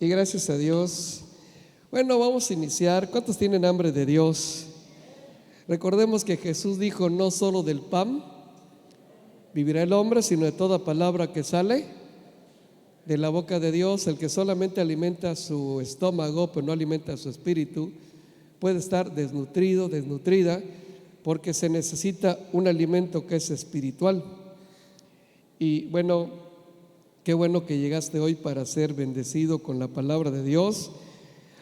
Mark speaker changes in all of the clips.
Speaker 1: Y gracias a Dios. Bueno, vamos a iniciar. ¿Cuántos tienen hambre de Dios? Recordemos que Jesús dijo: no solo del pan vivirá el hombre, sino de toda palabra que sale de la boca de Dios. El que solamente alimenta su estómago, pero no alimenta su espíritu, puede estar desnutrido, desnutrida, porque se necesita un alimento que es espiritual. Y bueno, qué bueno que llegaste hoy para ser bendecido con la palabra de Dios.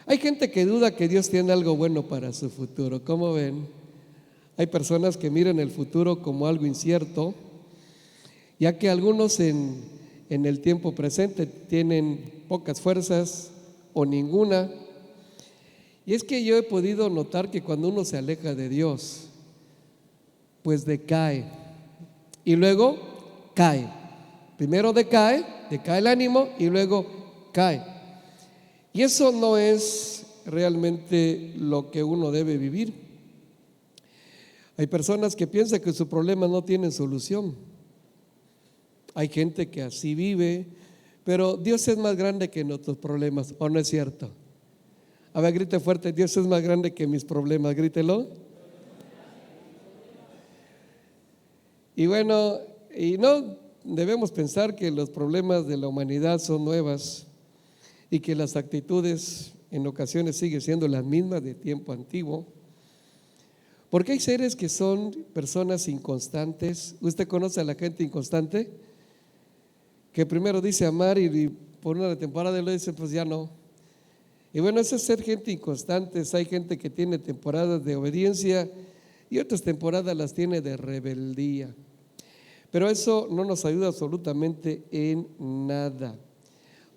Speaker 1: Hay gente que duda que Dios tiene algo bueno para su futuro. ¿Cómo ven? Hay personas que miran el futuro como algo incierto, ya que algunos en el tiempo presente tienen pocas fuerzas o ninguna. Y es que yo he podido notar que cuando uno se aleja de Dios, pues decae y luego cae. Primero decae el ánimo y luego cae. Y eso no es realmente lo que uno debe vivir. Hay personas que piensan que sus problemas no tienen solución. Hay gente que así vive, pero Dios es más grande que nuestros problemas, ¿o no es cierto? A ver, grite fuerte: Dios es más grande que mis problemas, grítelo. Y bueno, y no debemos pensar que los problemas de la humanidad son nuevas y que las actitudes en ocasiones siguen siendo las mismas de tiempo antiguo, porque hay seres que son personas inconstantes. ¿Usted conoce a la gente inconstante? Que primero dice amar y por una temporada le dice pues ya no. Y bueno, eso es ser gente inconstante. Hay gente que tiene temporadas de obediencia y otras temporadas las tiene de rebeldía. Pero eso no nos ayuda absolutamente en nada.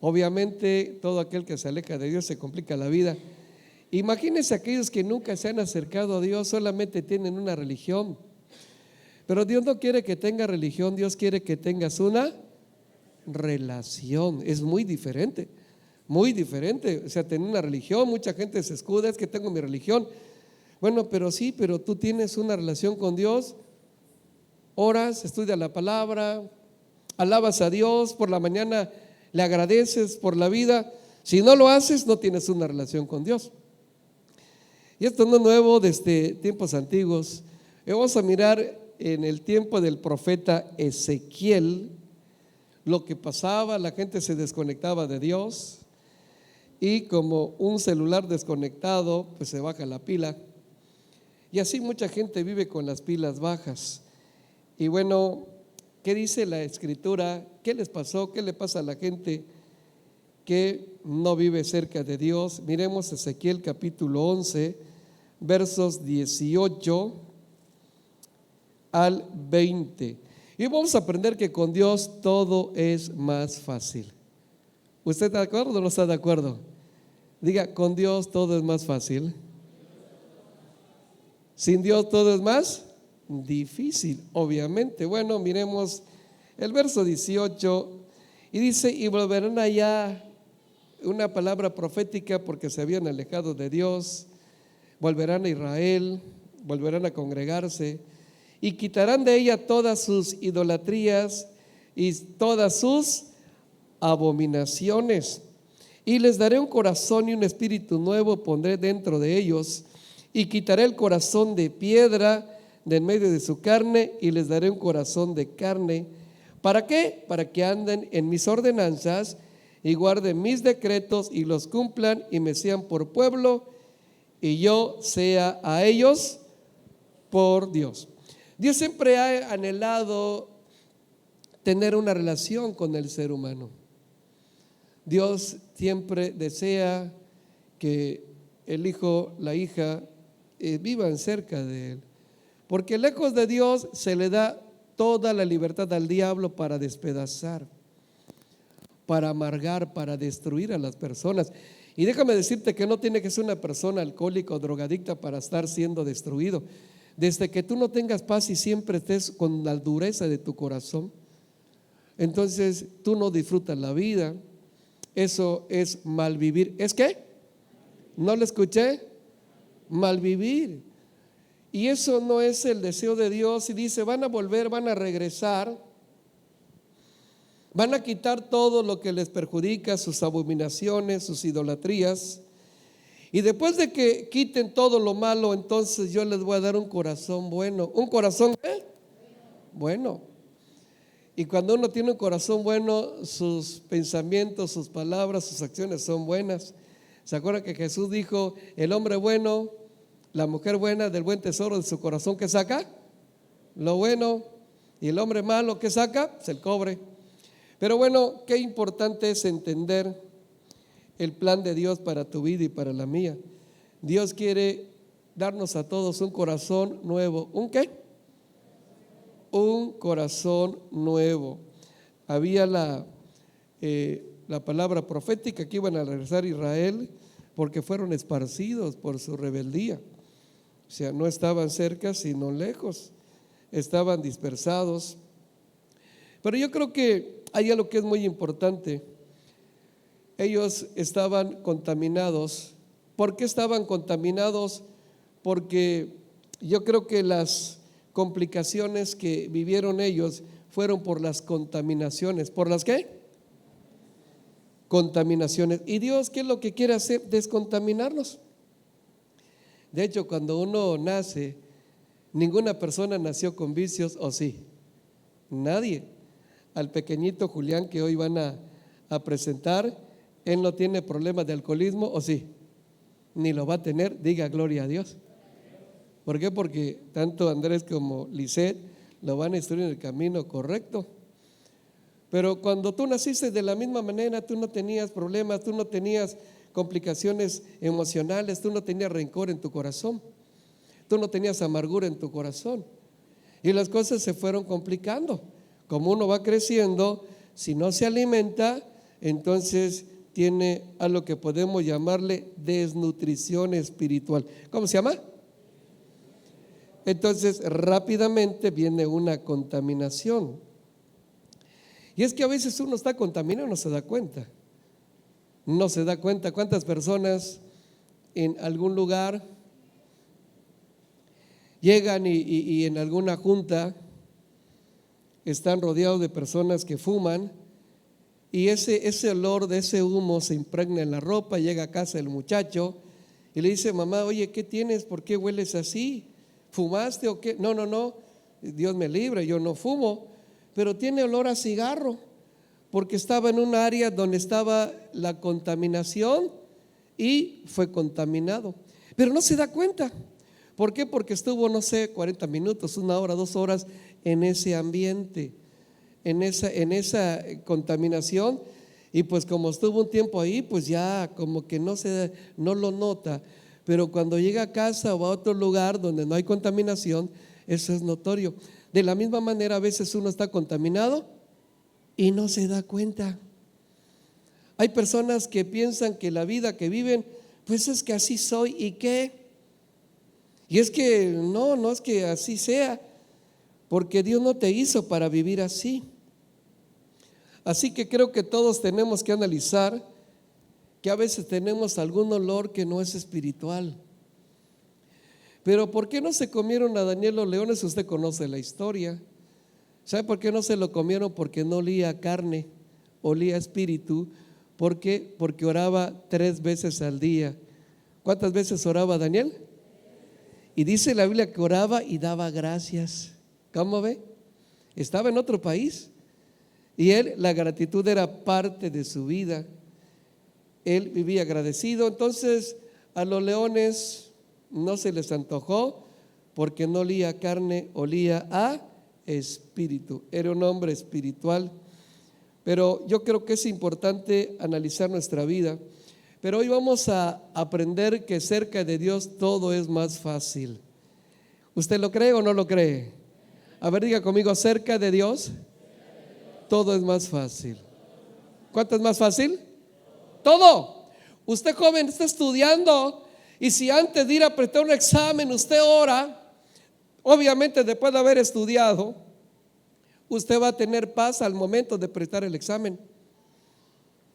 Speaker 1: Obviamente todo aquel que se aleja de Dios se complica la vida. Imagínense aquellos que nunca se han acercado a Dios, solamente tienen una religión. Pero Dios no quiere que tengas religión, Dios quiere que tengas una relación. Es muy diferente, muy diferente. O sea, tener una religión, mucha gente se escuda: es que tengo mi religión. Bueno, pero sí, pero tú tienes una relación con Dios. Oras, estudias la palabra, alabas a Dios, por la mañana le agradeces por la vida. Si no lo haces, no tienes una relación con Dios. Y esto no es nuevo desde tiempos antiguos. Vamos a mirar en el tiempo del profeta Ezequiel lo que pasaba. La gente se desconectaba de Dios, y como un celular desconectado, pues se baja la pila, y así mucha gente vive con las pilas bajas. Y bueno, ¿qué dice la Escritura? ¿Qué les pasó? ¿Qué le pasa a la gente que no vive cerca de Dios? Miremos Ezequiel capítulo 11, versos 18 al 20. Y vamos a aprender que con Dios todo es más fácil. ¿Usted está de acuerdo o no está de acuerdo? Diga: con Dios todo es más fácil. Sin Dios todo es más difícil, obviamente. Bueno, miremos el verso 18 y dice: y volverán allá, una palabra profética porque se habían alejado de Dios. Volverán a Israel, volverán a congregarse y quitarán de ella todas sus idolatrías y todas sus abominaciones. Y les daré un corazón y un espíritu nuevo pondré dentro de ellos, y quitaré el corazón de piedra de en medio de su carne, y les daré un corazón de carne. ¿Para qué? Para que anden en mis ordenanzas y guarden mis decretos y los cumplan, y me sean por pueblo y yo sea a ellos por Dios. Dios siempre ha anhelado tener una relación con el ser humano. Dios siempre desea que el hijo, la hija vivan cerca de Él, porque lejos de Dios se le da toda la libertad al diablo para despedazar, para amargar, para destruir a las personas. Y déjame decirte que no tiene que ser una persona alcohólica o drogadicta para estar siendo destruido. Desde que tú no tengas paz y siempre estés con la dureza de tu corazón, entonces tú no disfrutas la vida. Eso es malvivir. ¿Es qué? ¿No lo escuché? Malvivir. Y eso no es el deseo de Dios. Y dice: van a volver, van a regresar. Van a quitar todo lo que les perjudica, sus abominaciones, sus idolatrías. Y después de que quiten todo lo malo, entonces yo les voy a dar un corazón bueno. ¿Un corazón qué? Bueno. Y cuando uno tiene un corazón bueno, sus pensamientos, sus palabras, sus acciones son buenas. ¿Se acuerdan que Jesús dijo, el hombre bueno, la mujer buena, del buen tesoro de su corazón, ¿qué saca? Lo bueno. Y el hombre malo, ¿qué saca? Pues el cobre. Pero bueno, qué importante es entender el plan de Dios para tu vida y para la mía. Dios quiere darnos a todos un corazón nuevo. ¿Un qué? Un corazón nuevo. Había la palabra profética que iban a regresar a Israel porque fueron esparcidos por su rebeldía. O sea, no estaban cerca sino lejos, estaban dispersados. Pero yo creo que hay algo que es muy importante. Ellos estaban contaminados. ¿Por qué estaban contaminados? Porque yo creo que las complicaciones que vivieron ellos fueron por las contaminaciones. ¿Por las qué? Contaminaciones. ¿Y Dios qué es lo que quiere hacer? Descontaminarnos. De hecho, cuando uno nace, ninguna persona nació con vicios, ¿o sí? Nadie. Al pequeñito Julián que hoy van a presentar, él no tiene problemas de alcoholismo, ¿o sí? Ni lo va a tener, diga gloria a Dios. ¿Por qué? Porque tanto Andrés como Lisette lo van a instruir en el camino correcto. Pero cuando tú naciste de la misma manera, tú no tenías problemas, tú no tenías complicaciones emocionales, tú no tenías rencor en tu corazón, tú no tenías amargura en tu corazón. Y las cosas se fueron complicando. Como uno va creciendo, si no se alimenta, entonces tiene a lo que podemos llamarle desnutrición espiritual. ¿Cómo se llama? Entonces rápidamente viene una contaminación. Y es que a veces uno está contaminado y no se da cuenta. No se da cuenta cuántas personas en algún lugar llegan y en alguna junta están rodeados de personas que fuman y ese olor de ese humo se impregna en la ropa. Llega a casa el muchacho y le dice, mamá, oye, ¿qué tienes? ¿Por qué hueles así? ¿Fumaste o qué? No, Dios me libre, yo no fumo, pero tiene olor a cigarro porque estaba en un área donde estaba la contaminación y fue contaminado, pero no se da cuenta. ¿Por qué? Porque estuvo, no sé, 40 minutos, 1 hora, 2 horas en ese ambiente, en esa contaminación, y pues como estuvo un tiempo ahí, pues ya como que no lo nota. Pero cuando llega a casa o a otro lugar donde no hay contaminación, eso es notorio. De la misma manera, a veces uno está contaminado y no se da cuenta. Hay personas que piensan que la vida que viven, pues es que así soy, ¿y qué? Y es que no es que así sea, porque Dios no te hizo para vivir así. Así que creo que todos tenemos que analizar que a veces tenemos algún olor que no es espiritual. Pero ¿por qué no se comieron a Daniel los leones? Usted conoce la historia. ¿Sabe por qué no se lo comieron? Porque no olía a carne, olía a espíritu. ¿Por qué? Porque oraba 3 veces al día. ¿Cuántas veces oraba Daniel? Y dice la Biblia que oraba y daba gracias. ¿Cómo ve? Estaba en otro país y la gratitud era parte de su vida. Él vivía agradecido. Entonces a los leones no se les antojó porque no olía a carne, olía a espíritu. Era un hombre espiritual. Pero yo creo que es importante analizar nuestra vida. Pero hoy vamos a aprender que cerca de Dios todo es más fácil. ¿Usted lo cree o no lo cree? A ver, diga conmigo, cerca de Dios todo es más fácil. ¿Cuánto es más fácil? Todo. Usted joven está estudiando y si antes de ir a prestar un examen usted ora, obviamente después de haber estudiado, usted va a tener paz al momento de prestar el examen.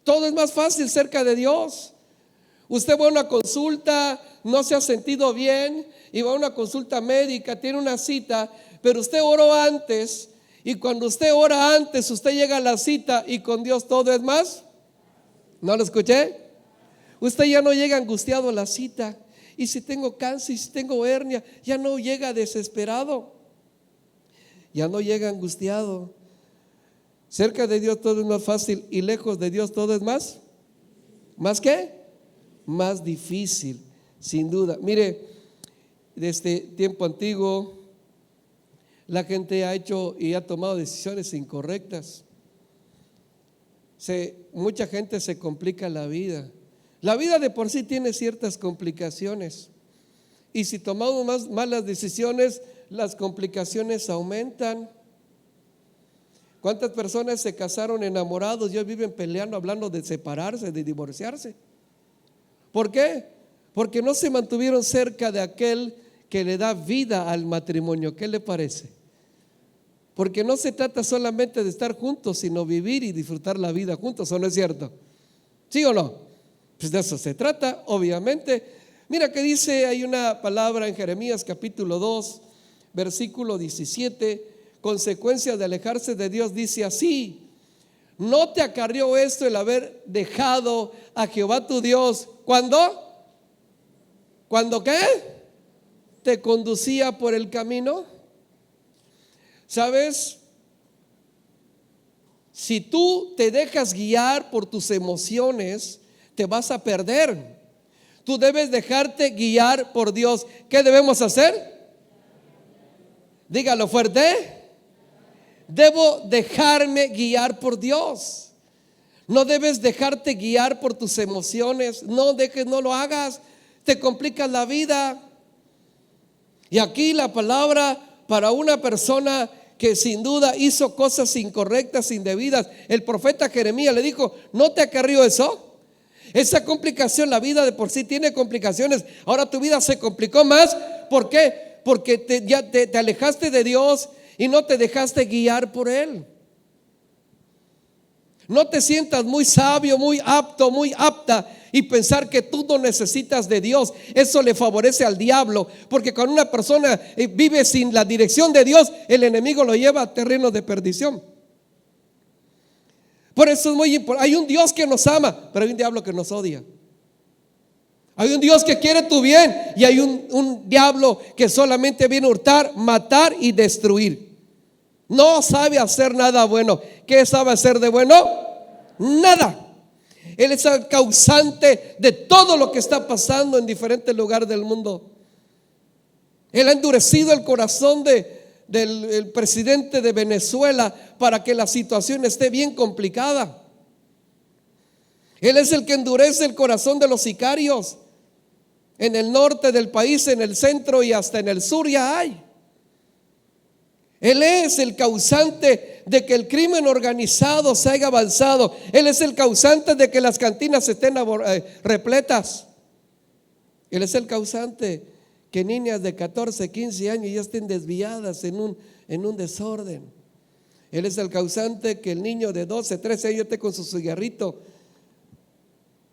Speaker 1: Todo es más fácil cerca de Dios. Usted va a una consulta, no se ha sentido bien y va a una consulta médica, tiene una cita, pero usted oró antes Y cuando usted ora antes, usted llega a la cita y con Dios todo es más. ¿No lo escuché? Usted ya no llega angustiado a la cita. Y si tengo cáncer, y si tengo hernia, ya no llega desesperado. Ya no llega angustiado. Cerca de Dios todo es más fácil y lejos de Dios todo es más. ¿Más qué? Más difícil, sin duda. Mire, desde tiempo antiguo la gente ha hecho y ha tomado decisiones incorrectas. Mucha gente se complica la vida. La vida de por sí tiene ciertas complicaciones. Y si tomamos malas decisiones, las complicaciones aumentan. ¿Cuántas personas se casaron enamorados y hoy viven peleando, hablando de separarse, de divorciarse? ¿Por qué? Porque no se mantuvieron cerca de aquel que le da vida al matrimonio. ¿Qué le parece? Porque no se trata solamente de estar juntos, sino vivir y disfrutar la vida juntos, ¿o no es cierto? ¿Sí o no? Pues de eso se trata, obviamente. Mira que dice, hay una palabra en Jeremías capítulo 2, versículo 17, consecuencia de alejarse de Dios, dice así: ¿no te acarrió esto el haber dejado a Jehová tu Dios? ¿Cuándo? ¿Cuándo qué? ¿Te conducía por el camino? ¿Sabes? Si tú te dejas guiar por tus emociones, te vas a perder. Tú debes dejarte guiar por Dios. ¿Qué debemos hacer? Dígalo fuerte. Debo dejarme guiar por Dios. No debes dejarte guiar por tus emociones. No lo hagas. Te complicas la vida. Y aquí la palabra para una persona que sin duda hizo cosas incorrectas, indebidas, el profeta Jeremías le dijo: ¿no te acarrió eso? Esa complicación, la vida de por sí tiene complicaciones. Ahora tu vida se complicó más. ¿Por qué? Porque ya te alejaste de Dios y no te dejaste guiar por Él. No te sientas muy sabio, muy apto, muy apta y pensar que tú no necesitas de Dios. Eso le favorece al diablo, porque cuando una persona vive sin la dirección de Dios, el enemigo lo lleva a terrenos de perdición. Por eso es muy importante. Hay un Dios que nos ama, pero hay un diablo que nos odia. Hay un Dios que quiere tu bien y hay un diablo que solamente viene a hurtar, matar y destruir. No sabe hacer nada bueno. ¿Qué sabe hacer de bueno? Nada. Él es el causante de todo lo que está pasando en diferentes lugares del mundo. Él ha endurecido el corazón del presidente de Venezuela para que la situación esté bien complicada. Él es el que endurece el corazón de los sicarios. En el norte del país, en el centro y hasta en el sur ya hay. Él es el causante de que el crimen organizado se haya avanzado. Él es el causante de que las cantinas estén repletas. Él es el causante que niñas de 14, 15 años ya estén desviadas en un desorden. Él es el causante que el niño de 12, 13 años esté con su cigarrito.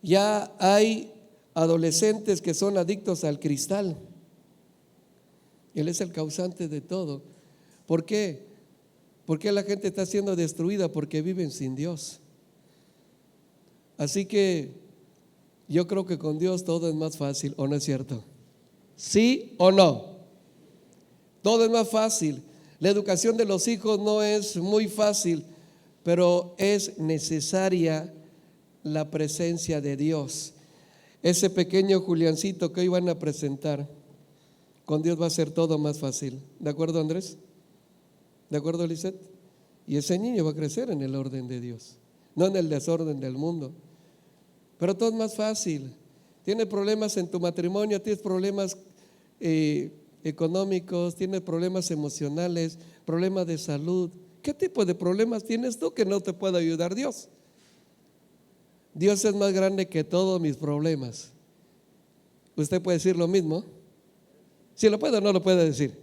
Speaker 1: Ya hay adolescentes que son adictos al cristal. Él es el causante de todo. ¿Por qué? Porque la gente está siendo destruida porque viven sin Dios. Así que yo creo que con Dios todo es más fácil, ¿o no es cierto? ¿Sí o no? Todo es más fácil. La educación de los hijos no es muy fácil, pero es necesaria la presencia de Dios. Ese pequeño Juliancito que hoy van a presentar, con Dios va a ser todo más fácil. ¿De acuerdo, Andrés? ¿De acuerdo, Lisette? Y ese niño va a crecer en el orden de Dios, no en el desorden del mundo. Pero todo es más fácil. Tienes problemas en tu matrimonio, tienes problemas económicos, tienes problemas emocionales, problemas de salud. ¿Qué tipo de problemas tienes tú que no te puede ayudar Dios? Dios es más grande que todos mis problemas. ¿Usted puede decir lo mismo? ¿Sí lo puede o no lo puede decir?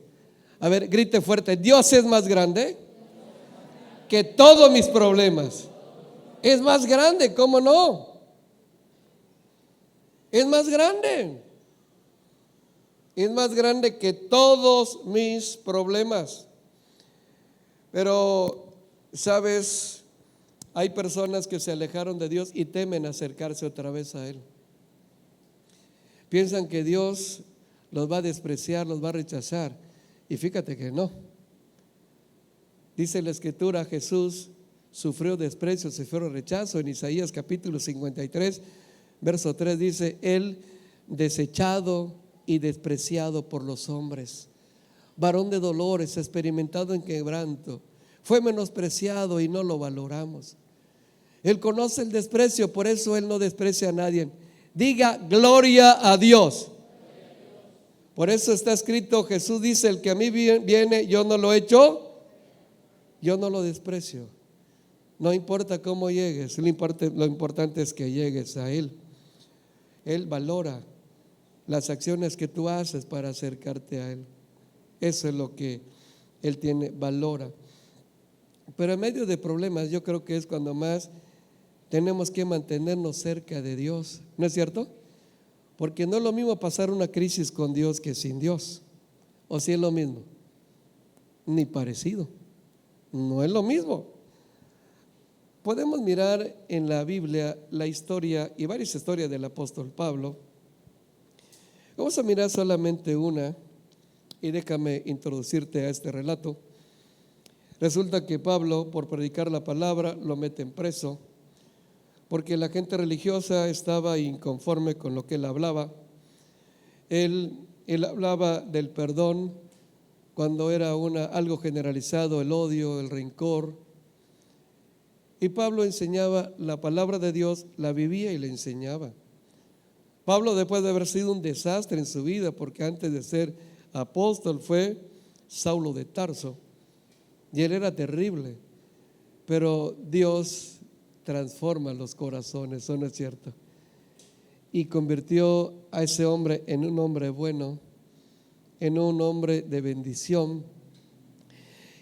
Speaker 1: A ver, grite fuerte: Dios es más grande que todos mis problemas. Es más grande, ¿cómo no? Es más grande. Es más grande que todos mis problemas. Pero, ¿sabes? Hay personas que se alejaron de Dios y temen acercarse otra vez a Él. Piensan que Dios los va a despreciar, los va a rechazar. Y fíjate que no. Dice la Escritura, Jesús sufrió desprecio, sufrió rechazo. En Isaías capítulo 53, verso 3 dice, Él desechado y despreciado por los hombres, varón de dolores, experimentado en quebranto, fue menospreciado y no lo valoramos. Él conoce el desprecio, por eso Él no desprecia a nadie. Diga gloria a Dios. Por eso está escrito, Jesús dice, el que a mí viene, yo no lo echo, yo no lo desprecio. No importa cómo llegues, lo importante es que llegues a Él. Él valora las acciones que tú haces para acercarte a Él. Eso es lo que Él valora. Pero en medio de problemas, yo creo que es cuando más tenemos que mantenernos cerca de Dios, ¿no es cierto? Porque no es lo mismo pasar una crisis con Dios que sin Dios. ¿O si es lo mismo? Ni parecido. No es lo mismo. Podemos mirar en la Biblia la historia y varias historias del apóstol Pablo. Vamos a mirar solamente una y déjame introducirte a este relato. Resulta que Pablo, por predicar la palabra, lo meten preso porque la gente religiosa estaba inconforme con lo que él hablaba. Él hablaba del perdón cuando era algo generalizado, el odio, el rencor. Y Pablo enseñaba la palabra de Dios, la vivía y la enseñaba. Pablo, después de haber sido un desastre en su vida, porque antes de ser apóstol fue Saulo de Tarso, y él era terrible, pero Dios transforma los corazones, ¿no es cierto? Y convirtió a ese hombre en un hombre bueno, en un hombre de bendición.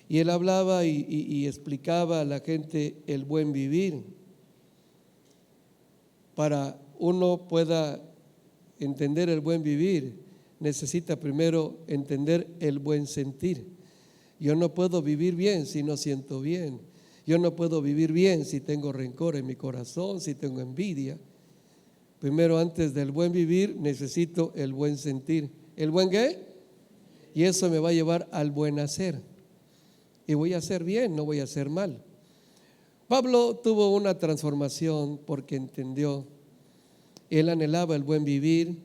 Speaker 1: Y él hablaba y explicaba a la gente el buen vivir. Para uno pueda entender el buen vivir, necesita primero entender el buen sentir. Yo no puedo vivir bien si no siento bien. Yo no puedo vivir bien si tengo rencor en mi corazón, si tengo envidia. Primero, antes del buen vivir, necesito el buen sentir. ¿El buen qué? Y eso me va a llevar al buen hacer. Y voy a hacer bien, no voy a hacer mal. Pablo tuvo una transformación porque entendió. Él anhelaba el buen vivir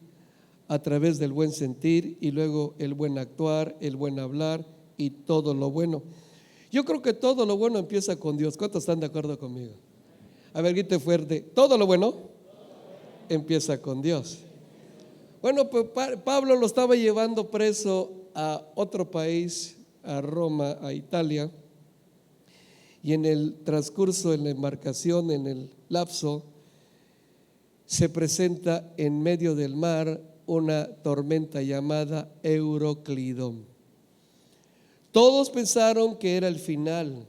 Speaker 1: a través del buen sentir y luego el buen actuar, el buen hablar y todo lo bueno. Yo creo que todo lo bueno empieza con Dios. ¿Cuántos están de acuerdo conmigo? A ver, grite fuerte. Todo lo bueno empieza con Dios. Bueno, pues Pablo lo estaba llevando preso a otro país, a Roma, a Italia, y en el transcurso, en la embarcación, en el lapso, se presenta en medio del mar una tormenta llamada Euroclidón. Todos pensaron que era el final.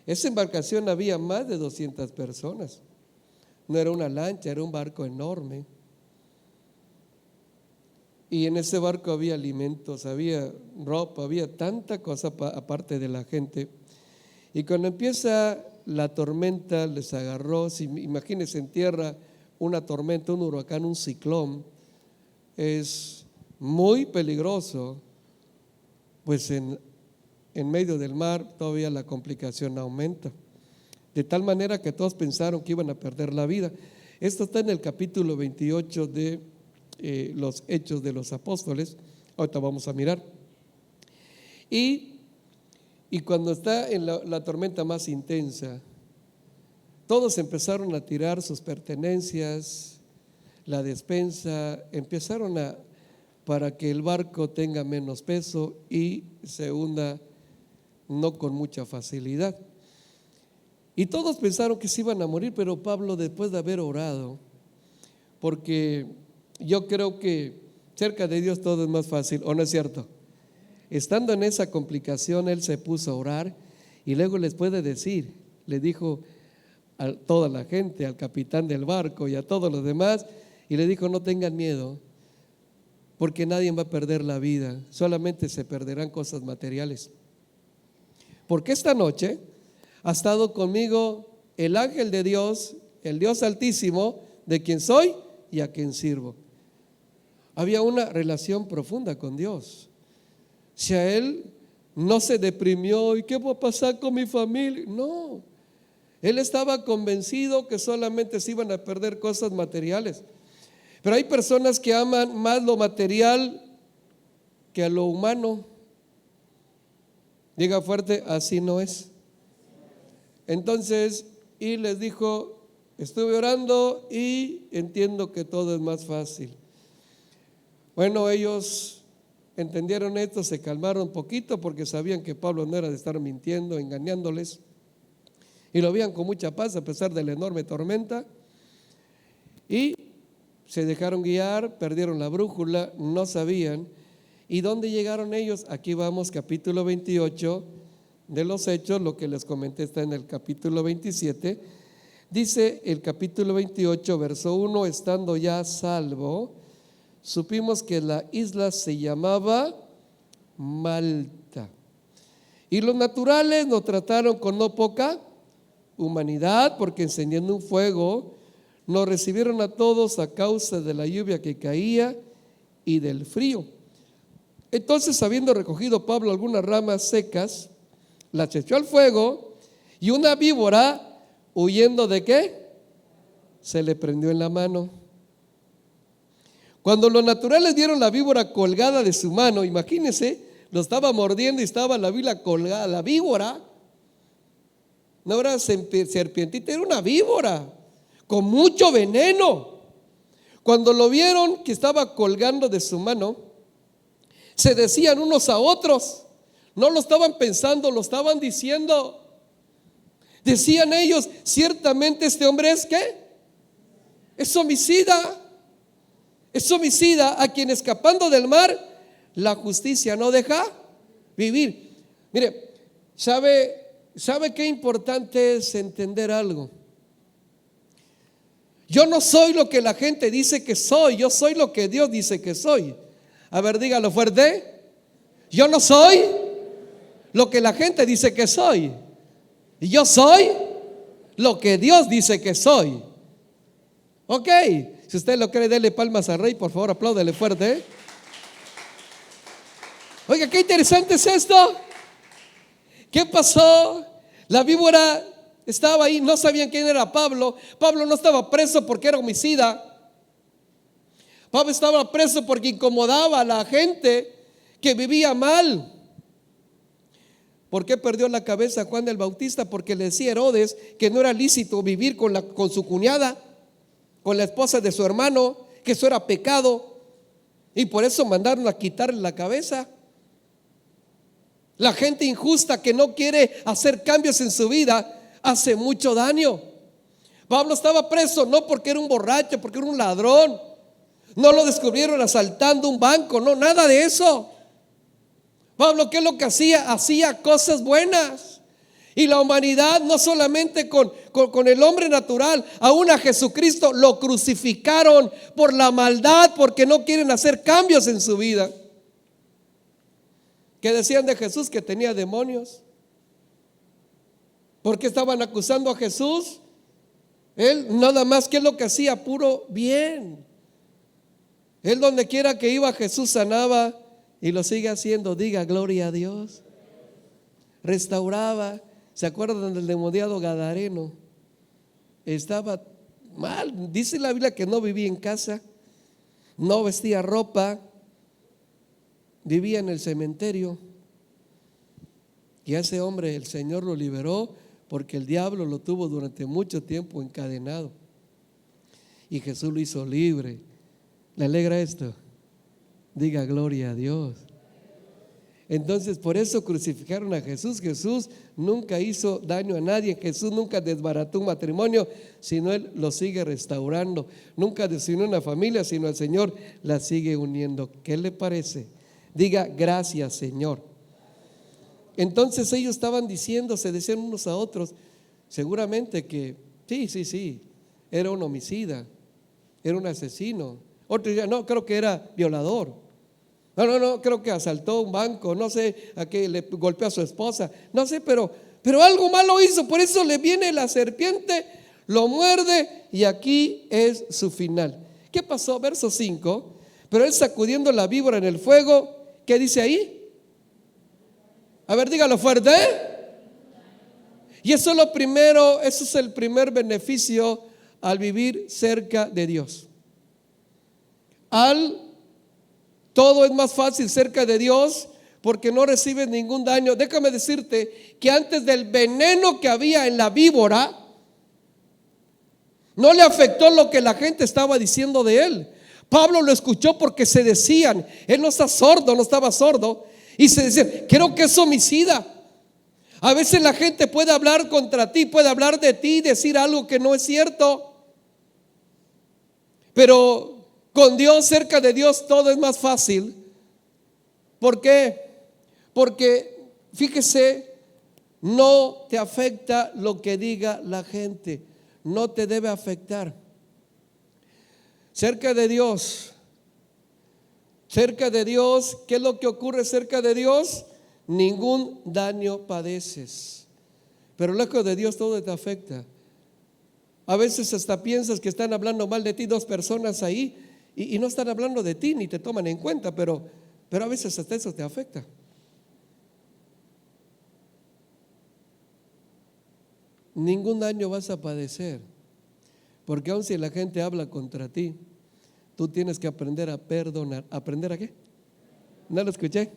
Speaker 1: Esa embarcación había más de 200 personas. No era una lancha, era un barco enorme. Y en ese barco había alimentos, había ropa, había tanta cosa aparte de la gente. Y cuando empieza la tormenta, les agarró. Imagínense en tierra una tormenta, un huracán, un ciclón. Es muy peligroso. Pues en medio del mar todavía la complicación aumenta. De tal manera que todos pensaron que iban a perder la vida. Esto está en el capítulo 28 de los Hechos de los Apóstoles. Ahorita vamos a mirar. Y cuando está en la tormenta más intensa, todos empezaron a tirar sus pertenencias, la despensa, empezaron para que el barco tenga menos peso y se hunda no con mucha facilidad. Y todos pensaron que se iban a morir, pero Pablo, después de haber orado, porque yo creo que cerca de Dios todo es más fácil, ¿o no es cierto? Estando en esa complicación, él se puso a orar y luego les puede decir, le dijo a toda la gente, al capitán del barco y a todos los demás, y le dijo: no tengan miedo, porque nadie va a perder la vida, solamente se perderán cosas materiales. porque esta noche ha estado conmigo el ángel de Dios, el Dios Altísimo, de quien soy y a quien sirvo. Había una relación profunda con Dios. Si a él no se deprimió, ¿y qué va a pasar con mi familia? No, él estaba convencido que solamente se iban a perder cosas materiales. Pero hay personas que aman más lo material que a lo humano. Diga fuerte, así no es. Entonces, y les dijo, estuve orando y entiendo que todo es más fácil. Bueno, ellos entendieron esto, se calmaron un poquito porque sabían que Pablo no era de estar mintiendo, engañándoles, y lo veían con mucha paz a pesar de la enorme tormenta, y se dejaron guiar, perdieron la brújula, no sabían. ¿Y dónde llegaron ellos? Aquí vamos, capítulo 28 de los Hechos, lo que les comenté está en el capítulo 27. Dice el capítulo 28, verso 1, estando ya a salvo, supimos que la isla se llamaba Malta. Y los naturales nos trataron con no poca humanidad, porque encendiendo un fuego, nos recibieron a todos a causa de la lluvia que caía y del frío. Entonces, habiendo recogido Pablo algunas ramas secas, las echó al fuego, y una víbora, huyendo de ¿qué? Se le prendió en la mano. Cuando los naturales vieron la víbora colgada de su mano, imagínense, lo estaba mordiendo y estaba la víbora colgada. La víbora no era serpientita, era una víbora con mucho veneno. Cuando lo vieron que estaba colgando de su mano, se decían unos a otros, no lo estaban pensando, lo estaban diciendo. Decían ellos, ciertamente este hombre es ¿qué? Es homicida. Es homicida, a quien escapando del mar la justicia no deja vivir. Mire, ¿sabe qué importante es entender algo? Yo no soy lo que la gente dice que soy, yo soy lo que Dios dice que soy. A ver, dígalo fuerte. Yo no soy lo que la gente dice que soy, y yo soy lo que Dios dice que soy. Ok, si usted lo cree, dele palmas al Rey, por favor, apláudele fuerte. Oiga, qué interesante es esto. ¿Qué pasó? La víbora estaba ahí, no sabían quién era Pablo. Pablo no estaba preso porque era homicida. Pablo estaba preso porque incomodaba a la gente que vivía mal. ¿Por qué perdió la cabeza Juan el Bautista? Porque le decía a Herodes que no era lícito vivir con su cuñada, con la esposa de su hermano, que eso era pecado, y por eso mandaron a quitarle la cabeza. La gente injusta que no quiere hacer cambios en su vida hace mucho daño. Pablo estaba preso no porque era un borracho, porque era un ladrón. No lo descubrieron asaltando un banco, no, nada de eso. Pablo, ¿qué es lo que hacía? Hacía cosas buenas. Y la humanidad, no solamente con el hombre natural, aún a Jesucristo lo crucificaron por la maldad, porque no quieren hacer cambios en su vida. ¿Qué decían de Jesús? Que tenía demonios. ¿Por qué estaban acusando a Jesús? Él nada más, ¿qué es lo que hacía? Puro bien. Él donde quiera que iba, Jesús sanaba, y lo sigue haciendo. Diga gloria a Dios. Restauraba. ¿Se acuerdan del endemoniado gadareno? Estaba mal. Dice la Biblia que no vivía en casa, no vestía ropa, vivía en el cementerio. Y a ese hombre el Señor lo liberó, porque el diablo lo tuvo durante mucho tiempo encadenado, y Jesús lo hizo libre. ¿Le alegra esto? Diga gloria a Dios. Entonces, por eso crucificaron a Jesús. Jesús nunca hizo daño a nadie. Jesús nunca desbarató un matrimonio, sino Él lo sigue restaurando. Nunca desunió una familia, sino el Señor la sigue uniendo. ¿Qué le parece? Diga gracias, Señor. Entonces ellos estaban diciendo, se decían unos a otros, seguramente que sí, era un homicida, era un asesino. Otros ya no, creo que era violador. No, creo que asaltó un banco, no sé, a qué le golpeó a su esposa, no sé, pero algo malo hizo, por eso le viene la serpiente, lo muerde y aquí es su final. ¿Qué pasó? Verso 5, pero él sacudiendo la víbora en el fuego, ¿qué dice ahí? A ver, dígalo fuerte, Y eso es lo primero, eso es el primer beneficio al vivir cerca de Dios. Todo es más fácil cerca de Dios porque no recibes ningún daño. Déjame decirte que antes del veneno que había en la víbora, no le afectó lo que la gente estaba diciendo de él. Pablo lo escuchó porque se decían, él no está sordo, no estaba sordo, y se decían, creo que es homicida. A veces la gente puede hablar contra ti, puede hablar de ti, decir algo que no es cierto, pero con Dios, cerca de Dios, todo es más fácil. ¿Por qué? Porque fíjese, no te afecta lo que diga la gente, no te debe afectar. Cerca de Dios, ¿qué es lo que ocurre cerca de Dios? Ningún daño padeces, pero lejos de Dios todo te afecta. A veces hasta piensas que están hablando mal de ti dos personas ahí y no están hablando de ti ni te toman en cuenta, pero a veces hasta eso te afecta. Ningún daño vas a padecer, porque aun si la gente habla contra ti, tú tienes que aprender a perdonar. ¿Aprender a qué? ¿No lo escuché?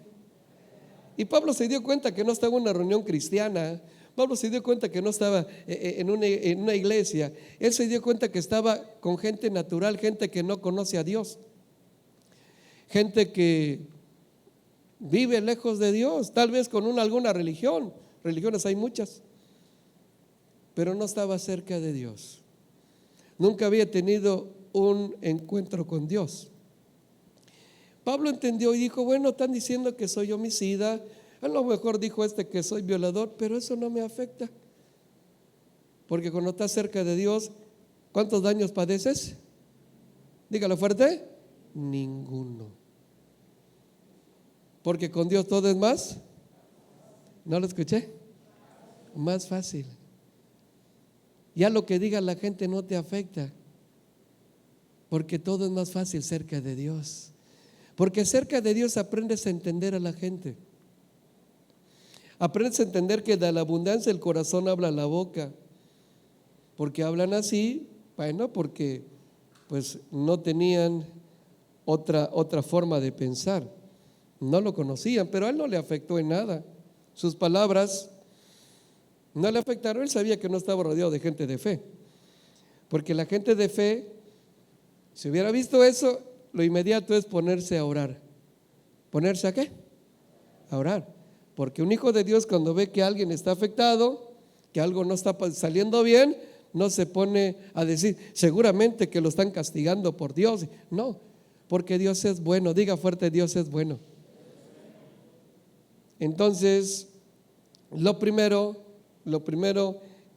Speaker 1: Y Pablo se dio cuenta que no estaba en una reunión cristiana. Pablo se dio cuenta que no estaba en una iglesia. Él se dio cuenta que estaba con gente natural, gente que no conoce a Dios, gente que vive lejos de Dios, tal vez con alguna religión. Religiones hay muchas, pero no estaba cerca de Dios. Nunca había tenido un encuentro con Dios. Pablo entendió y dijo, bueno, están diciendo que soy homicida, a lo mejor dijo que soy violador, pero eso no me afecta, porque cuando estás cerca de Dios, ¿cuántos daños padeces? Dígalo fuerte, ninguno, porque con Dios todo es más, ¿no lo escuché? Más fácil. Ya lo que diga la gente no te afecta, porque todo es más fácil cerca de Dios. Porque cerca de Dios aprendes a entender a la gente. Aprendes a entender que de la abundancia del corazón habla la boca. Porque hablan así, bueno, porque pues no tenían otra forma de pensar. No lo conocían, pero a él no le afectó en nada. Sus palabras no le afectaron. Él sabía que no estaba rodeado de gente de fe. Porque la gente de fe, si hubiera visto eso, lo inmediato es ponerse a orar. ¿Ponerse a qué? A orar. Porque un hijo de Dios, cuando ve que alguien está afectado, que algo no está saliendo bien, no se pone a decir seguramente que lo están castigando por Dios. No, porque Dios es bueno. Diga fuerte, Dios es bueno. Entonces, lo primero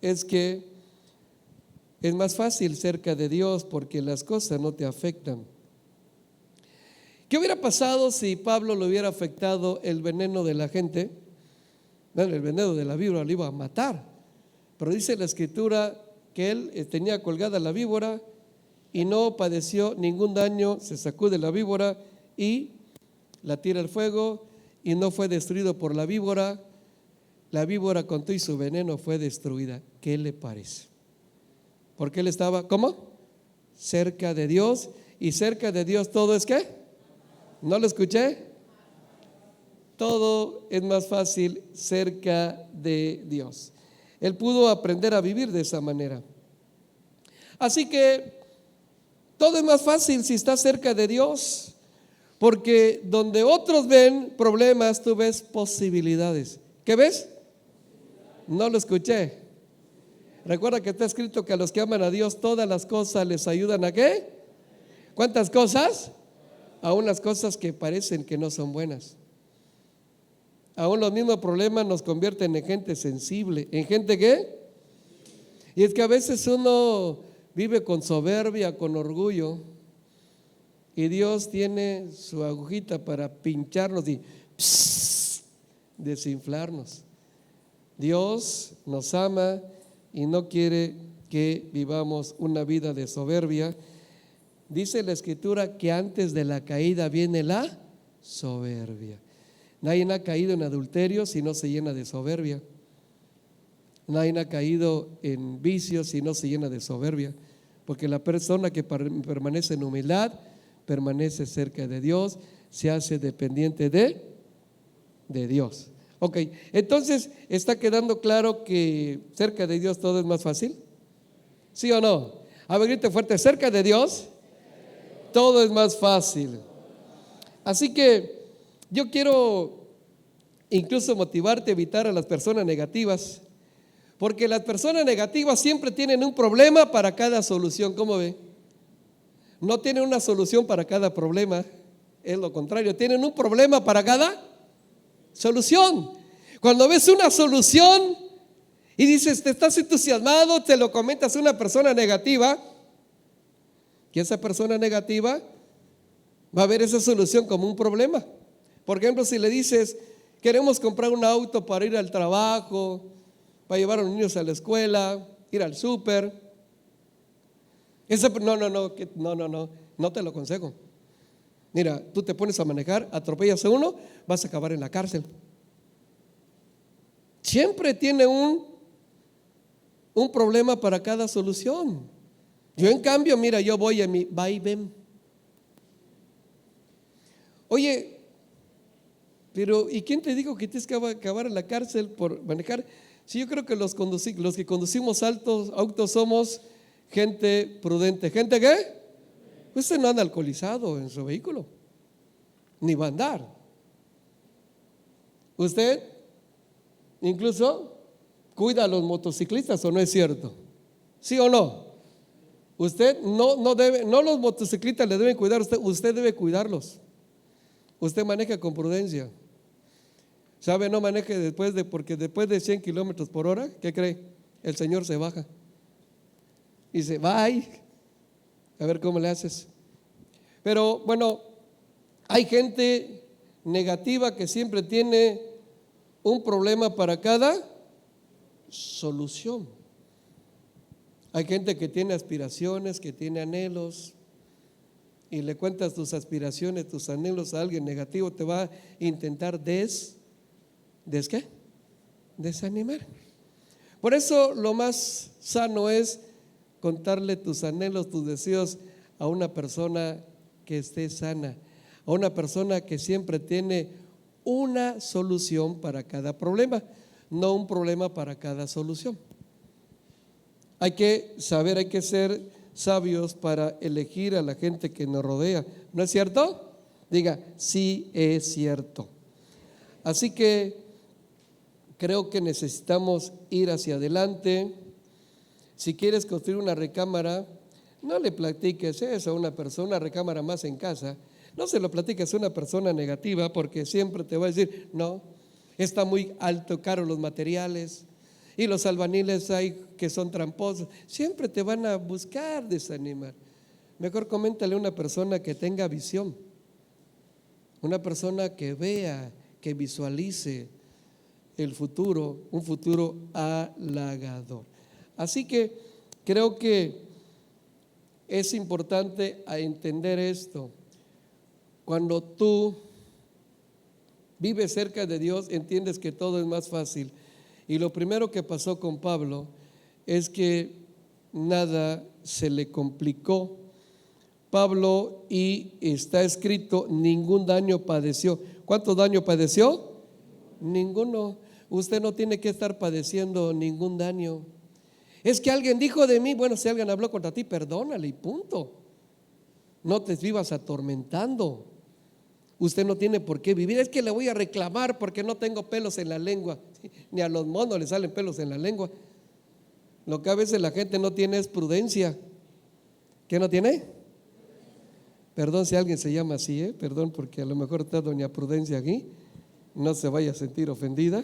Speaker 1: es que es más fácil cerca de Dios porque las cosas no te afectan. ¿Qué hubiera pasado si Pablo le hubiera afectado el veneno de la gente? Bueno, el veneno de la víbora lo iba a matar, pero dice la escritura que él tenía colgada la víbora y no padeció ningún daño. Se sacude la víbora y la tira al fuego y no fue destruido por la víbora. La víbora con todo y su veneno fue destruida. ¿Qué le parece? Porque él estaba, ¿cómo? Cerca de Dios, y cerca de Dios todo es ¿qué? ¿No lo escuché? Todo es más fácil cerca de Dios. Él pudo aprender a vivir de esa manera. Así que todo es más fácil si estás cerca de Dios, porque donde otros ven problemas, tú ves posibilidades. ¿Qué ves? No lo escuché. Recuerda que está escrito que a los que aman a Dios todas las cosas les ayudan ¿a qué? ¿Cuántas cosas? Aún las cosas que parecen que no son buenas. Aún los mismos problemas nos convierten en gente sensible. ¿En gente qué? Y es que a veces uno vive con soberbia, con orgullo, y Dios tiene su agujita para pincharnos y desinflarnos. Dios nos ama y no quiere que vivamos una vida de soberbia. Dice la Escritura que antes de la caída viene la soberbia. Nadie ha caído en adulterio si no se llena de soberbia. Nadie ha caído en vicios si no se llena de soberbia. Porque la persona que permanece en humildad, permanece cerca de Dios, se hace dependiente de Dios. Ok, entonces, ¿está quedando claro que cerca de Dios todo es más fácil? ¿Sí o no? A ver, grite fuerte, cerca de Dios todo es más fácil. Así que yo quiero incluso motivarte a evitar a las personas negativas, porque las personas negativas siempre tienen un problema para cada solución. ¿Cómo ve? No tienen una solución para cada problema, es lo contrario, tienen un problema para cada solución. Cuando ves una solución y dices, te estás entusiasmado, te lo comentas a una persona negativa, que esa persona negativa va a ver esa solución como un problema. Por ejemplo, si le dices, queremos comprar un auto para ir al trabajo, para llevar a los niños a la escuela, ir al súper. No te lo aconsejo. Mira, tú te pones a manejar, atropellas a uno, vas a acabar en la cárcel. Siempre tiene un problema para cada solución. Yo en cambio, mira, yo voy a mi va y ven. Oye, pero ¿y quién te dijo que tienes que acabar en la cárcel por manejar? Sí, yo creo que los que conducimos autos somos gente prudente. ¿Gente qué? Usted no anda alcoholizado en su vehículo, ni va a andar. Usted incluso cuida a los motociclistas, ¿o no es cierto? ¿Sí o no? Usted no debe, no los motociclistas le deben cuidar, usted debe cuidarlos. Usted maneja con prudencia. ¿Sabe? No maneje porque después de 100 kilómetros por hora, ¿qué cree? El Señor se baja y dice, bye, a ver cómo le haces. Pero bueno, hay gente negativa que siempre tiene un problema para cada solución. Hay gente que tiene aspiraciones, que tiene anhelos, y le cuentas tus aspiraciones, tus anhelos a alguien negativo, te va a intentar desanimar. Por eso lo más sano es contarle tus anhelos, tus deseos a una persona que esté sana, a una persona que siempre tiene una solución para cada problema, no un problema para cada solución. Hay que saber, hay que ser sabios para elegir a la gente que nos rodea. ¿No es cierto? Diga, sí es cierto. Así que creo que necesitamos ir hacia adelante. Si quieres construir una recámara, no le platiques eso a una persona, una recámara más en casa. No se lo platiques a una persona negativa, porque siempre te va a decir, no, está muy alto, caro los materiales, y los albañiles hay que son tramposos. Siempre te van a buscar desanimar. Mejor coméntale a una persona que tenga visión, una persona que vea, que visualice el futuro, un futuro halagador. Así que creo que es importante entender esto. Cuando tú vives cerca de Dios, entiendes que todo es más fácil. Y lo primero que pasó con Pablo es que nada se le complicó. Pablo, y está escrito, ningún daño padeció. ¿Cuánto daño padeció? Ninguno. Usted no tiene que estar padeciendo ningún daño. Es que alguien dijo de mí, bueno, si alguien habló contra ti, perdónale y punto. No te vivas atormentando. Usted no tiene por qué vivir. Es que le voy a reclamar porque no tengo pelos en la lengua. Ni a los monos les salen pelos en la lengua. Lo que a veces la gente no tiene es prudencia. ¿Qué no tiene? Perdón si alguien se llama así, perdón, porque a lo mejor está doña Prudencia aquí, no se vaya a sentir ofendida.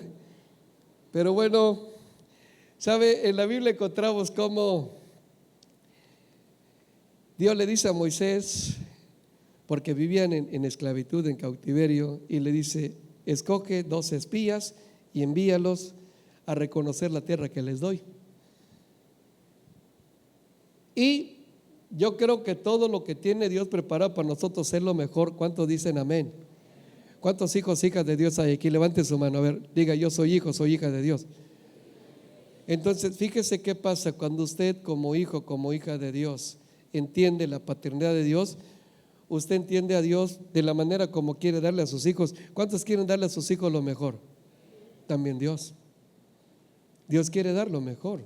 Speaker 1: Pero bueno, ¿sabe? En la Biblia encontramos cómo Dios le dice a Moisés, porque vivían en esclavitud, en cautiverio, y le dice: escoge 12 espías y envíalos a reconocer la tierra que les doy. Y yo creo que todo lo que tiene Dios preparado para nosotros es lo mejor. ¿Cuántos dicen amén? ¿Cuántos hijos, hijas de Dios hay aquí? Levante su mano, a ver, diga: yo soy hijo, soy hija de Dios. Entonces, fíjese qué pasa cuando usted, como hijo, como hija de Dios, entiende la paternidad de Dios. Usted entiende a Dios de la manera como quiere darle a sus hijos. ¿Cuántos quieren darle a sus hijos lo mejor? También Dios. Dios quiere dar lo mejor.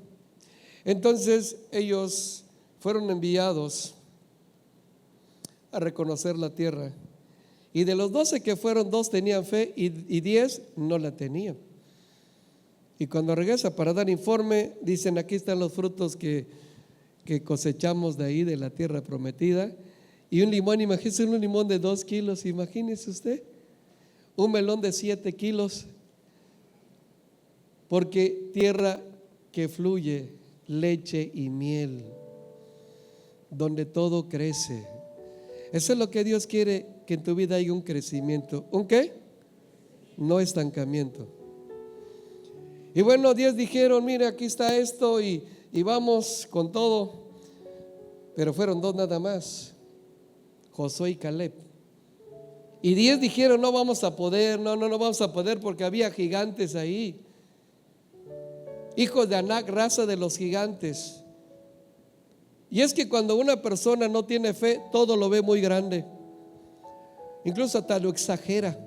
Speaker 1: Entonces ellos fueron enviados a reconocer la tierra. Y de los 12 que fueron, 2 tenían fe y 10 no la tenían. Y cuando regresa para dar informe, dicen: aquí están los frutos que cosechamos de ahí, de la tierra prometida. Y un limón, imagínese un limón de 2 kilos, imagínese usted. Un melón de 7 kilos. Porque tierra que fluye leche y miel, donde todo crece. Eso es lo que Dios quiere, que en tu vida haya un crecimiento. ¿Un qué? No estancamiento. Y bueno, 10 dijeron: mire, aquí está esto y vamos con todo. Pero fueron 2 nada más, Josué y Caleb. Y 10 dijeron: no vamos a poder, no vamos a poder, porque había gigantes ahí, hijos de Anac, raza de los gigantes. Y es que cuando una persona no tiene fe, todo lo ve muy grande, incluso hasta lo exagera.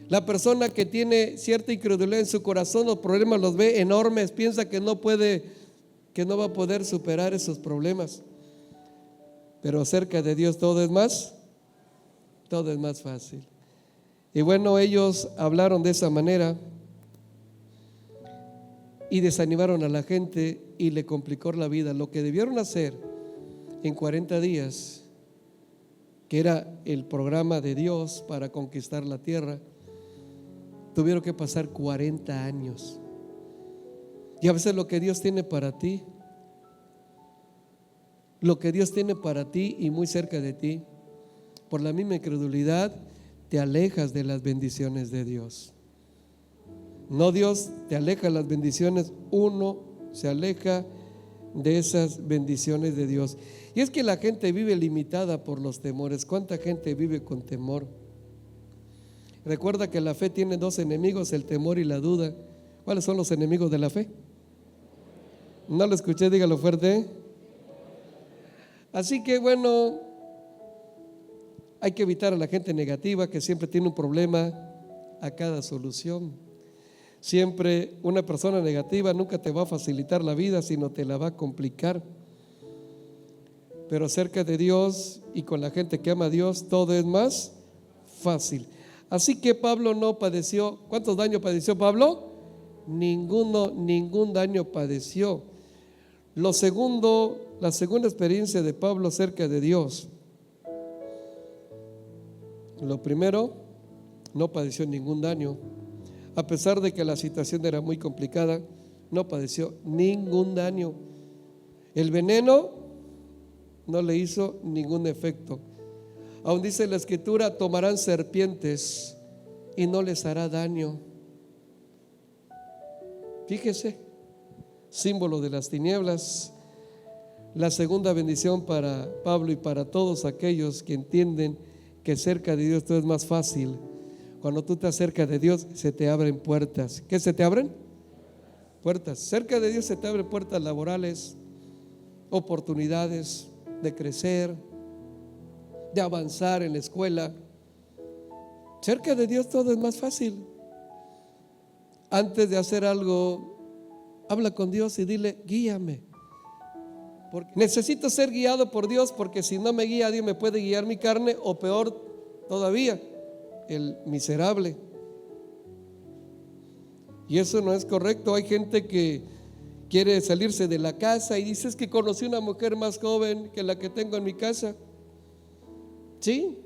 Speaker 1: La persona que tiene cierta incredulidad en su corazón, los problemas los ve enormes, piensa que no va a poder superar esos problemas. Pero cerca de Dios todo es más fácil. Y bueno, ellos hablaron de esa manera y desanimaron a la gente y le complicó la vida. Lo que debieron hacer en 40 días, que era el programa de Dios para conquistar la tierra, tuvieron que pasar 40 años. Y a veces lo que Dios tiene para ti, y muy cerca de ti, por la misma incredulidad, te alejas de las bendiciones de Dios. No, Dios te aleja de las bendiciones, uno se aleja de esas bendiciones de Dios. Y es que la gente vive limitada por los temores. ¿Cuánta gente vive con temor? Recuerda que la fe tiene 2 enemigos: el temor y la duda. ¿Cuáles son los enemigos de la fe? No lo escuché, dígalo fuerte. Así que bueno, hay que evitar a la gente negativa, que siempre tiene un problema a cada solución. Siempre una persona negativa nunca te va a facilitar la vida, sino te la va a complicar. Pero cerca de Dios y con la gente que ama a Dios, todo es más fácil. Así que Pablo no padeció. ¿Cuántos daños padeció Pablo? Ningún daño padeció. La segunda experiencia de Pablo cerca de Dios. Lo primero, no padeció ningún daño. A pesar de que la situación era muy complicada, no padeció ningún daño. El veneno no le hizo ningún efecto. Aún dice la Escritura: tomarán serpientes y no les hará daño. Fíjese, símbolo de las tinieblas. La segunda bendición para Pablo y para todos aquellos que entienden que cerca de Dios todo es más fácil. Cuando tú estás cerca de Dios, se te abren puertas. ¿Qué se te abren? Puertas. Cerca de Dios se te abren puertas laborales, oportunidades de crecer, de avanzar en la escuela. Cerca de Dios todo es más fácil. Antes de hacer algo, habla con Dios y dile: guíame. Porque necesito ser guiado por Dios, porque si no me guía Dios, me puede guiar mi carne, o peor todavía, el miserable. Y eso no es correcto. Hay gente que quiere salirse de la casa y dice: es que conocí una mujer más joven que la que tengo en mi casa. Sí,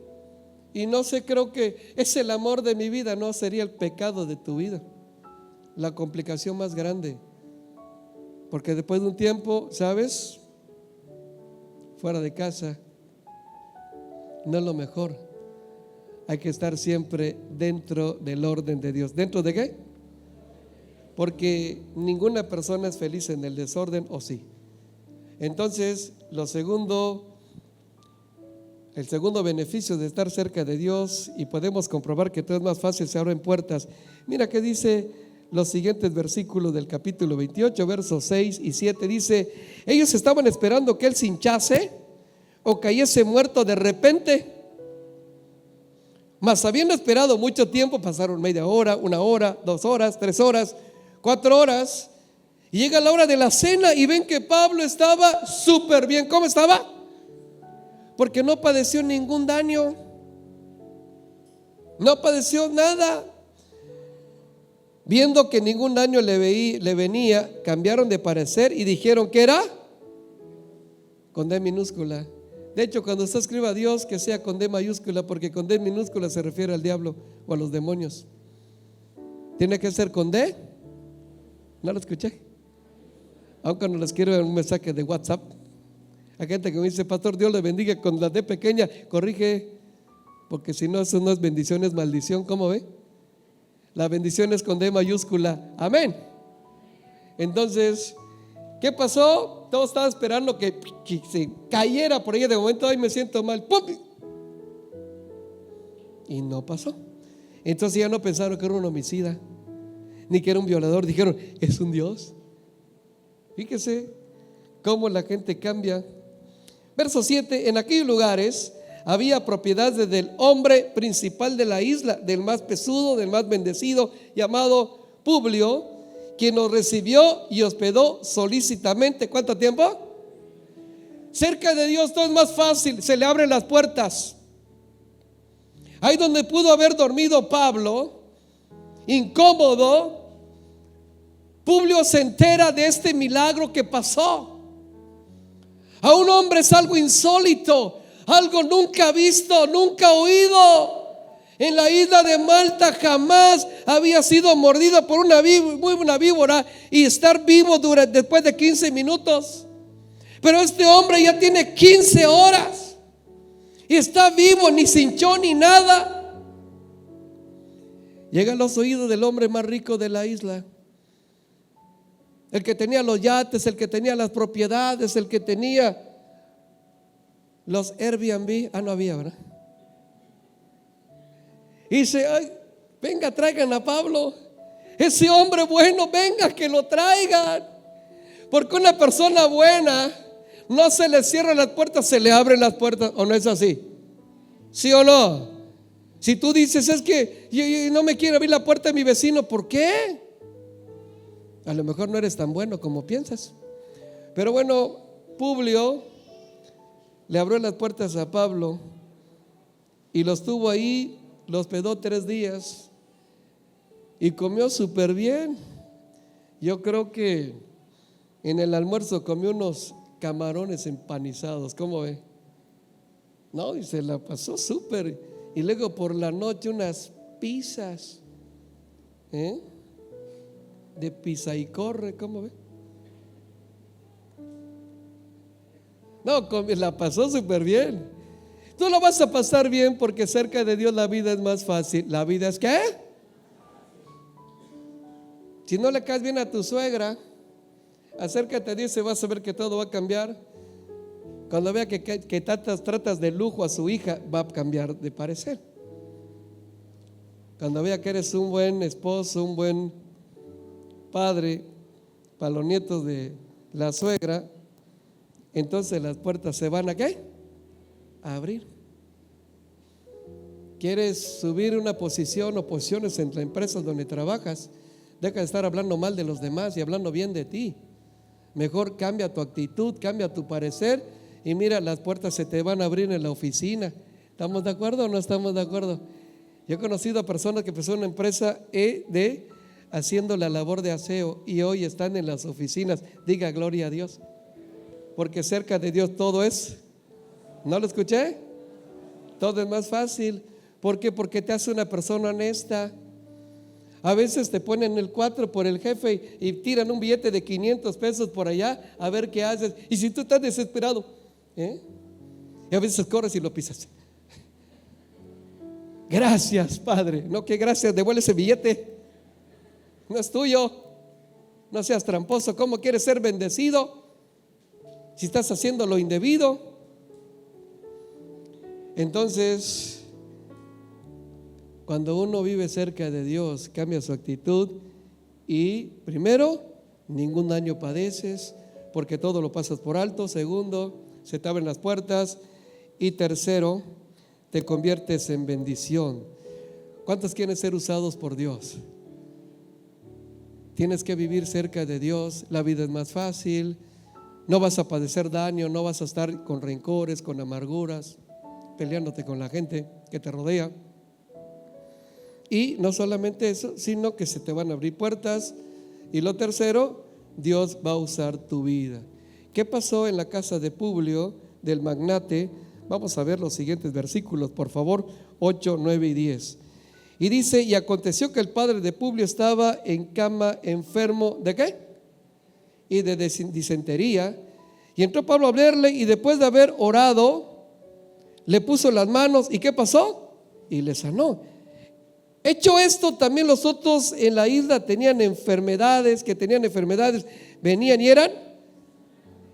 Speaker 1: y no sé, creo que es el amor de mi vida. No, sería el pecado de tu vida, la complicación más grande. Porque después de un tiempo, ¿sabes?, fuera de casa, no es lo mejor. Hay que estar siempre dentro del orden de Dios. ¿Dentro de qué? Porque ninguna persona es feliz en el desorden, ¿o sí? Entonces, el segundo beneficio de estar cerca de Dios, y podemos comprobar que todo es más fácil, se abren puertas. Mira que dice los siguientes versículos del capítulo 28, versos 6 y 7. Dice: ellos estaban esperando que él se hinchase o cayese muerto de repente. Mas habiendo esperado mucho tiempo, pasaron media hora, 1 hora, 2 horas, 3 horas, 4 horas, y llega la hora de la cena y ven que Pablo estaba súper bien. ¿Cómo estaba? Porque no padeció ningún daño, no padeció nada. Viendo que ningún daño le venía, cambiaron de parecer y dijeron que era con D minúscula. De hecho, cuando usted escriba a Dios, que sea con D mayúscula, porque con D minúscula se refiere al diablo o a los demonios. Tiene que ser con D. ¿No lo escuché? Aunque no les quiero un mensaje de WhatsApp. Hay gente que me dice: pastor, Dios le bendiga, con la D pequeña, corrige, porque si no, eso no es bendición, es maldición. ¿Cómo ve? La bendición es con D mayúscula. Amén. Entonces, ¿qué pasó? Todos estaban esperando que se cayera por ahí. De momento, ay, me siento mal, ¡pum! Y no pasó. Entonces ya no pensaron que era un homicida, ni que era un violador. Dijeron: es un Dios. Fíjese cómo la gente cambia. Verso 7: en aquellos lugares había propiedades del hombre principal de la isla, del más pesudo, del más bendecido, llamado Publio, quien nos recibió y hospedó solícitamente. ¿Cuánto tiempo? Cerca de Dios todo es más fácil, se le abren las puertas. Ahí donde pudo haber dormido Pablo, incómodo, Publio se entera de este milagro que pasó. A un hombre es algo insólito, algo nunca visto, nunca oído. En la isla de Malta jamás había sido mordido por una víbora y estar vivo después de 15 minutos. Pero este hombre ya tiene 15 horas y está vivo, ni se hinchó ni nada. Llega a los oídos del hombre más rico de la isla, el que tenía los yates, el que tenía las propiedades, el que tenía los Airbnb. No había, ¿verdad? Y dice: ay, venga, traigan a Pablo, ese hombre bueno, venga, que lo traigan. Porque una persona buena no se le cierran las puertas, se le abren las puertas. ¿O no es así? ¿Sí o no? Si tú dices: es que yo no me quiero abrir la puerta de mi vecino, ¿por qué? A lo mejor no eres tan bueno como piensas. Pero bueno, Publio le abrió las puertas a Pablo y los tuvo ahí, los hospedó 3 días y comió súper bien. Yo creo que en el almuerzo comió unos camarones empanizados. ¿Cómo ve? No, y se la pasó súper. Y luego por la noche unas pizzas, de pizza y corre. ¿Cómo ve? No, la pasó súper bien. Tú la vas a pasar bien porque cerca de Dios la vida es más fácil. ¿La vida es qué? Si no le caes bien a tu suegra, acércate a Dios y vas a ver que todo va a cambiar. Cuando vea que tratas de lujo a su hija, va a cambiar de parecer. Cuando vea que eres un buen esposo, un buen padre para los nietos de la suegra, entonces las puertas se van a ¿qué? A abrir. ¿Quieres subir una posición o posiciones en la empresa donde trabajas? Deja de estar hablando mal de los demás y hablando bien de ti. Mejor cambia tu actitud, cambia tu parecer y mira, las puertas se te van a abrir en la oficina. ¿Estamos de acuerdo o no estamos de acuerdo? Yo he conocido a personas que empezaron una empresa haciendo la labor de aseo y hoy están en las oficinas. Diga gloria a Dios. Porque cerca de Dios todo es. ¿No lo escuché? Todo es más fácil. ¿Por qué? Porque te hace una persona honesta. A veces te ponen el 4 por el jefe y tiran un billete de 500 pesos por allá a ver qué haces. Y si tú estás desesperado, y a veces corres y lo pisas. Gracias, Padre. No, que gracias, devuelve ese billete. No es tuyo. No seas tramposo. ¿Cómo quieres ser bendecido si estás haciendo lo indebido? Entonces, cuando uno vive cerca de Dios, cambia su actitud y primero, ningún daño padeces porque todo lo pasas por alto. Segundo, se te abren las puertas. Y tercero, te conviertes en bendición. ¿Cuántos quieren ser usados por Dios? Tienes que vivir cerca de Dios. La vida es más fácil. No vas a padecer daño, no vas a estar con rencores, con amarguras, peleándote con la gente que te rodea. Y no solamente eso, sino que se te van a abrir puertas. Y lo tercero, Dios va a usar tu vida. ¿Qué pasó en la casa de Publio, del magnate? Vamos a ver los siguientes versículos, por favor, 8, 9 y 10. Y dice: y aconteció que el padre de Publio estaba en cama enfermo, ¿de qué? Y de disentería. Y entró Pablo a verle, y después de haber orado, le puso las manos. ¿Y qué pasó? Y le sanó. Hecho esto, también los otros en la isla tenían enfermedades, venían y eran,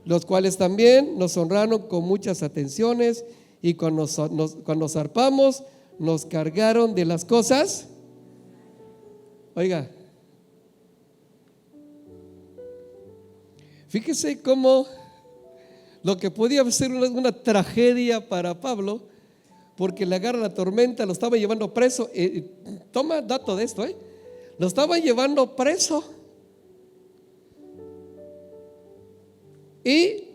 Speaker 1: los cuales también nos honraron con muchas atenciones, y cuando zarpamos, nos cargaron de las cosas. Oiga, fíjese cómo lo que podía ser una tragedia para Pablo, porque le agarra la tormenta, lo estaba llevando preso. Toma dato de esto, lo estaba llevando preso y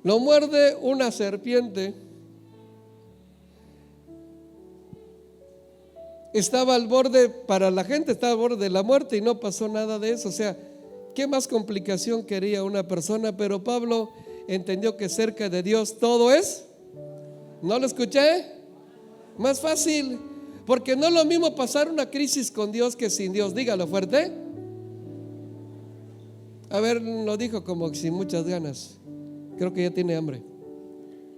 Speaker 1: lo muerde una serpiente. Estaba al borde, para la gente estaba al borde de la muerte y no pasó nada de eso. O sea, ¿qué más complicación quería una persona? Pero Pablo entendió que cerca de Dios todo es, ¿no lo escuché? Más fácil, porque no es lo mismo pasar una crisis con Dios que sin Dios. Dígalo fuerte. A ver, lo dijo como sin muchas ganas. Creo que ya tiene hambre.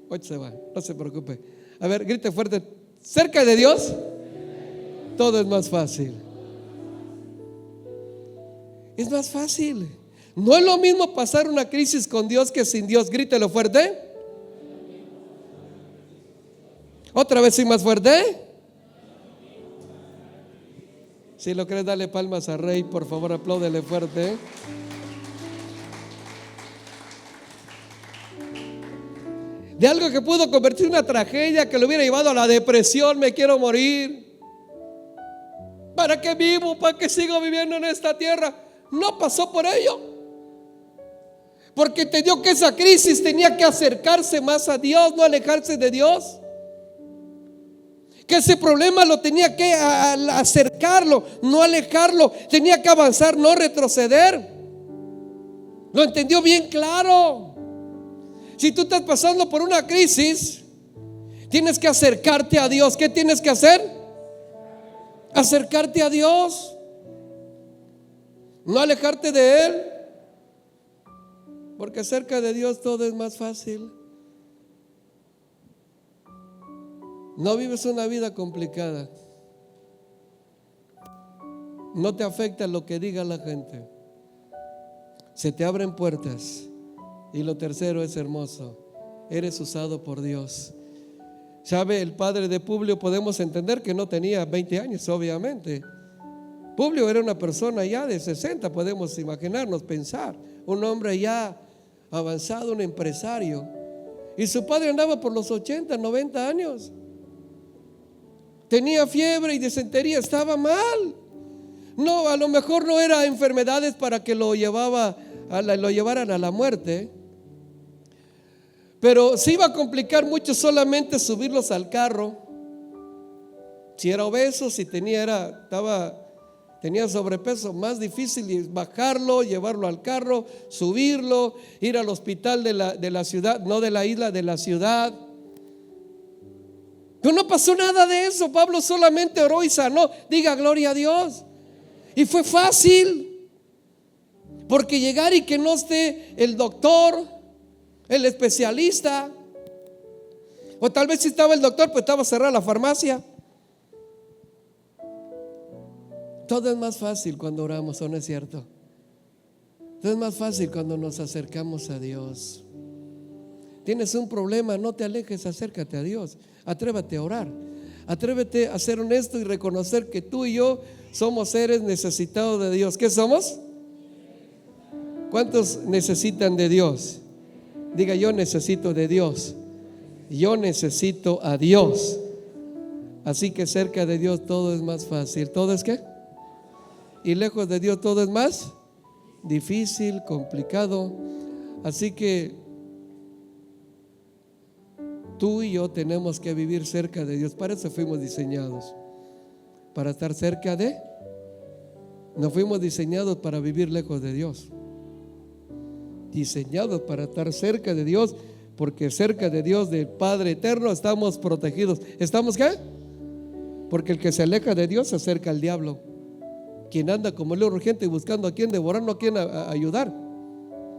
Speaker 1: Hoy se va, no se preocupe. A ver, grite fuerte: cerca de Dios todo es más fácil. Es más fácil. No es lo mismo pasar una crisis con Dios que sin Dios. Grítelo fuerte. Otra vez, sí, más fuerte. Si lo crees, dale palmas al Rey, por favor, apláudele fuerte. De algo que pudo convertir en una tragedia, que lo hubiera llevado a la depresión: me quiero morir. ¿Para qué vivo? ¿Para qué sigo viviendo en esta tierra? No pasó por ello, porque entendió que esa crisis tenía que acercarse más a Dios, no alejarse de Dios. Que ese problema lo tenía que acercarlo, no alejarlo. Tenía que avanzar, no retroceder. Lo entendió bien claro. Si tú estás pasando por una crisis, tienes que acercarte a Dios. ¿Qué tienes que hacer? Acercarte a Dios, no alejarte de Él, porque cerca de Dios todo es más fácil. No vives una vida complicada. No te afecta lo que diga la gente. Se te abren puertas. Y lo tercero es hermoso: eres usado por Dios. ¿Sabe? El padre de Publio, podemos entender que no tenía 20 años, obviamente. Publio era una persona ya de 60, podemos imaginarnos, pensar. Un hombre ya avanzado, un empresario. Y su padre andaba por los 80, 90 años. Tenía fiebre y disentería, estaba mal. No, a lo mejor no era enfermedades para que lo llevaran a la muerte, pero se iba a complicar mucho solamente subirlos al carro. Si era obeso, si tenía sobrepeso, más difícil bajarlo, llevarlo al carro, subirlo, ir al hospital de la ciudad, no de la isla, de la ciudad. Pero no pasó nada de eso. Pablo solamente oró y sanó. Diga gloria a Dios. Y fue fácil, porque llegar y que no esté el doctor, el especialista, o tal vez si estaba el doctor, pues estaba cerrada la farmacia. Todo es más fácil cuando oramos, ¿o no es cierto? Todo es más fácil cuando nos acercamos a Dios. Tienes un problema, no te alejes, acércate a Dios. Atrévate a orar. Atrévete a ser honesto y reconocer que tú y yo somos seres necesitados de Dios. ¿Qué somos? ¿Cuántos necesitan de Dios? Diga: yo necesito de Dios. Yo necesito a Dios. Así que cerca de Dios todo es más fácil. ¿Todo es qué? Y lejos de Dios todo es más difícil, complicado. Así que tú y yo tenemos que vivir cerca de Dios. Para eso fuimos diseñados, para estar cerca de. No fuimos diseñados para vivir lejos de Dios, diseñados para estar cerca de Dios, porque cerca de Dios, del Padre eterno, estamos protegidos. ¿Estamos qué? Porque el que se aleja de Dios se acerca al diablo. Quien anda como león rugiente buscando a quien devorar, no a quien ayudar.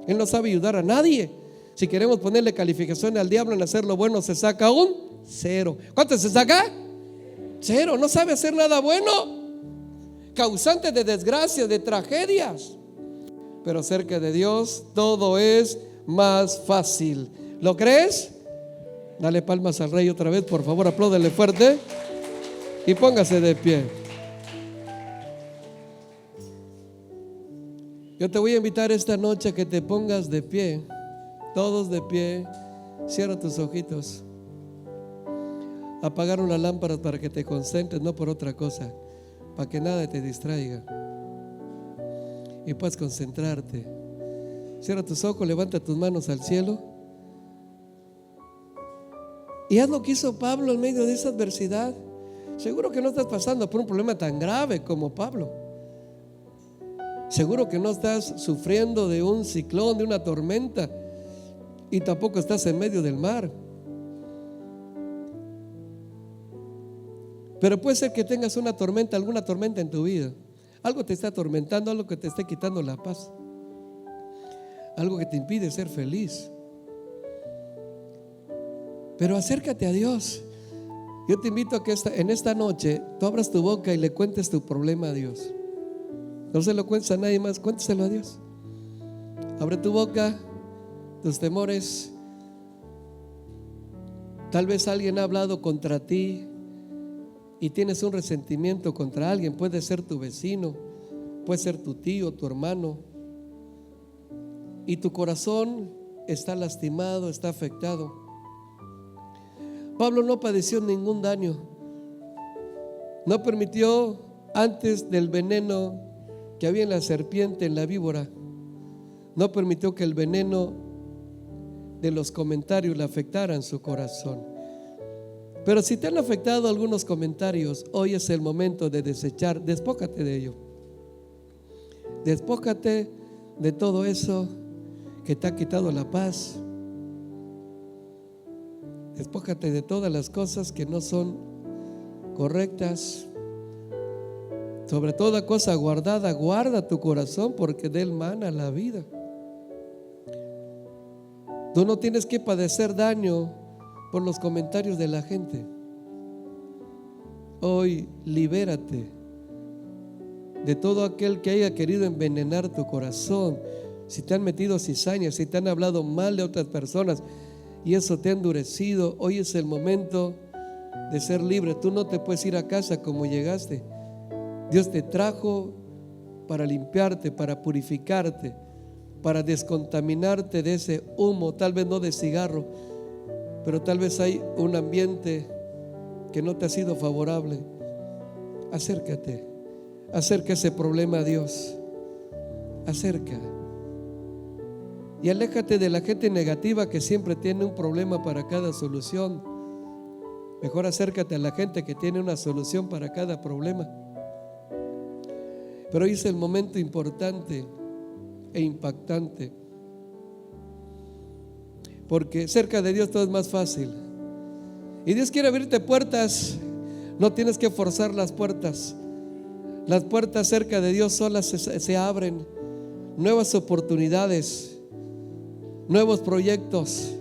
Speaker 1: Él no sabe ayudar a nadie. Si queremos ponerle calificación al diablo en hacer lo bueno, se saca un 0. ¿Cuánto se saca? 0. No sabe hacer nada bueno, causante de desgracias, de tragedias. Pero cerca de Dios todo es más fácil. ¿Lo crees? Dale palmas al Rey otra vez, por favor, apláudele fuerte y póngase de pie. Yo te voy a invitar esta noche a que te pongas de pie, todos de pie. Cierra tus ojitos. Apagaron las lámparas para que te concentres, no por otra cosa, para que nada te distraiga y puedas concentrarte. Cierra tus ojos, levanta tus manos al cielo y haz lo que hizo Pablo en medio de esa adversidad. Seguro que no estás pasando por un problema tan grave como Pablo. Seguro que no estás sufriendo de un ciclón, de una tormenta, y tampoco estás en medio del mar. Pero puede ser que tengas una tormenta, alguna tormenta en tu vida. Algo te está atormentando, algo que te esté quitando la paz, algo que te impide ser feliz. Pero acércate a Dios. Yo te invito a que en esta noche tú abras tu boca y le cuentes tu problema a Dios. No se lo cuentes a nadie más, cuénteselo a Dios. Abre tu boca, tus temores. Tal vez alguien ha hablado contra ti y tienes un resentimiento contra alguien. Puede ser tu vecino, puede ser tu tío, tu hermano, y tu corazón está lastimado, está afectado. Pablo no padeció ningún daño. No permitió, antes del veneno que había en la serpiente, en la víbora, no permitió que el veneno de los comentarios le afectaran su corazón. Pero si te han afectado algunos comentarios, hoy es el momento de desechar. Despójate de ello. Despójate de todo eso que te ha quitado la paz. Despójate de todas las cosas que no son correctas. Sobre toda cosa guardada, guarda tu corazón, porque de él mana la vida. Tú no tienes que padecer daño por los comentarios de la gente. Hoy libérate de todo aquel que haya querido envenenar tu corazón. Si te han metido cizañas, si te han hablado mal de otras personas y eso te ha endurecido, hoy es el momento de ser libre. Tú no te puedes ir a casa como llegaste. Dios te trajo para limpiarte, para purificarte, para descontaminarte de ese humo, tal vez no de cigarro, pero tal vez hay un ambiente que no te ha sido favorable. Acércate, acerca ese problema a Dios, acerca y aléjate de la gente negativa que siempre tiene un problema para cada solución. Mejor acércate a la gente que tiene una solución para cada problema. Pero hoy es el momento importante e impactante, porque cerca de Dios todo es más fácil. Y Dios quiere abrirte puertas. No tienes que forzar las puertas. Las puertas cerca de Dios solas se abren. Nuevas oportunidades, nuevos proyectos.